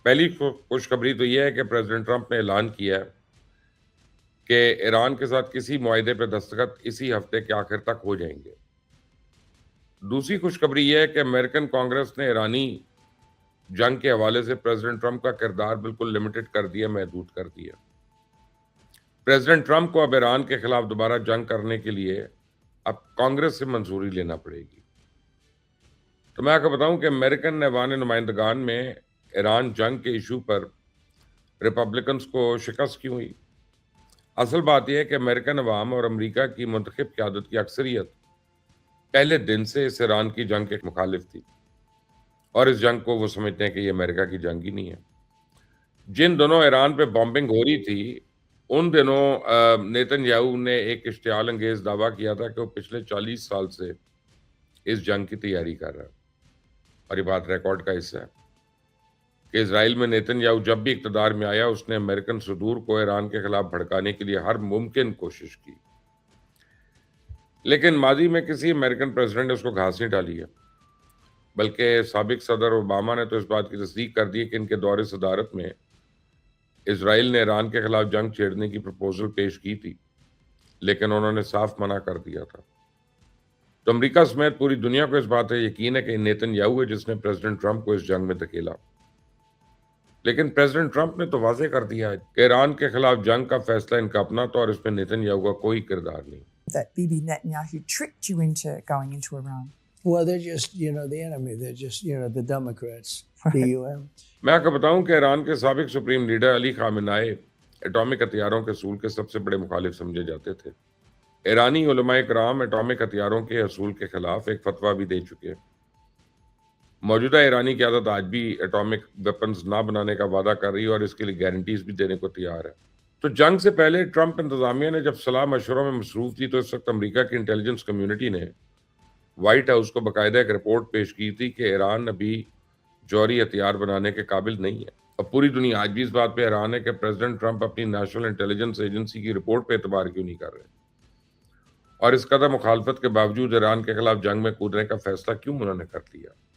पहली खुशखबरी तो यह है कि प्रेसिडेंट ट्रंप ने ऐलान किया है कि ईरान के साथ किसी मुआहदे पर दस्तखत इसी हफ्ते के आखिर तक हो जाएंगे। दूसरी खुशखबरी यह है कि अमेरिकन कांग्रेस ने ईरानी जंग के हवाले से प्रेसिडेंट ट्रंप का किरदार बिल्कुल लिमिटेड कर दिया, महदूद कर दिया। प्रेसिडेंट ट्रंप को अब ईरान के खिलाफ दोबारा जंग करने के लिए अब कांग्रेस से मंजूरी लेना पड़ेगी। तो मैं आपको बताऊं कि अमेरिकन ऐवान नुमाइंदगान में ईरान जंग के इशू पर रिपब्लिकन्स को शिकस्त क्यों हुई? असल बात यह है कि अमेरिकन अवाम और अमेरिका की मुंतखब क़यादत की अक्सरियत पहले दिन से इस ईरान की जंग के मुखालिफ थी और इस जंग को वो समझते हैं कि ये अमेरिका की जंग ही नहीं है। जिन दिनों ईरान पे बॉम्बिंग हो रही थी, उन दिनों नेतन्याहू ने एक इश्तियाल अंगेज़ दावा किया था कि वो पिछले 40 साल से इस जंग की तैयारी कर रहा है और ये बात रिकॉर्ड का हिस्सा है कि इज़राइल में नेतन्याहू जब भी इक़्तिदार में आया, उसने अमेरिकन सदूर को ईरान के खिलाफ भड़काने के लिए हर मुमकिन कोशिश की। लेकिन माज़ी में किसी अमेरिकन प्रेसिडेंट ने उसको घास नहीं डाली है, बल्कि साबिक सदर ओबामा ने तो इस बात की तस्दीक कर दी है कि इनके दौरे सदारत में इज़राइल ने ईरान के खिलाफ जंग छेड़ने की प्रपोज़ल पेश की थी, लेकिन उन्होंने साफ मना कर दिया था। तो अमेरिका समेत पूरी दुनिया को इस बात का यकीन है कि नेतन्याहू है जिसने प्रेसिडेंट ट्रंप को इस जंग में धकेला। लेकिन प्रेसिडेंट ट्रंप ने तो वाज़ेह कर दिया है कि ईरान के खिलाफ जंग का फैसला इनका अपना था और इसमें नेतन्याहू का कोई किरदार नहीं। That Bibi Netanyahu tricked you into going into Iran. Well, they're just, the enemy. They're just, the Democrats, the UN. मैं आपको बताऊं कि ईरान के साबिक supreme leader Ali Khamenei atomic हथियारों के असूल के सबसे बड़े मुखालिफ समझे जाते थे। ईरानी उलमाए कराम एटॉमिक हथियारों के असूल के खिलाफ एक फतवा भी दे चुके हैं। मौजूदा ईरानी क़यादत आज भी एटॉमिक वेपन्स ना बनाने का वादा कर रही है और इसके लिए गारंटीज भी देने को तैयार है। तो जंग से पहले ट्रंप इंतजामिया ने जब सलाह मशवरों में मसरूफ थी, तो इस वक्त अमेरिका की इंटेलिजेंस कम्युनिटी ने व्हाइट हाउस को बाकायदा एक रिपोर्ट पेश की थी कि ईरान अभी जौहरी हथियार बनाने के काबिल नहीं है। अब पूरी दुनिया आज भी इस बात पे हैरान है कि प्रेसिडेंट ट्रंप अपनी नेशनल इंटेलिजेंस एजेंसी की रिपोर्ट पे एतबार क्यों नहीं कर रहे और इस कदर मुखालफत के बावजूद ईरान के खिलाफ जंग में कूदने का फैसला क्यों उन्होंने कर लिया।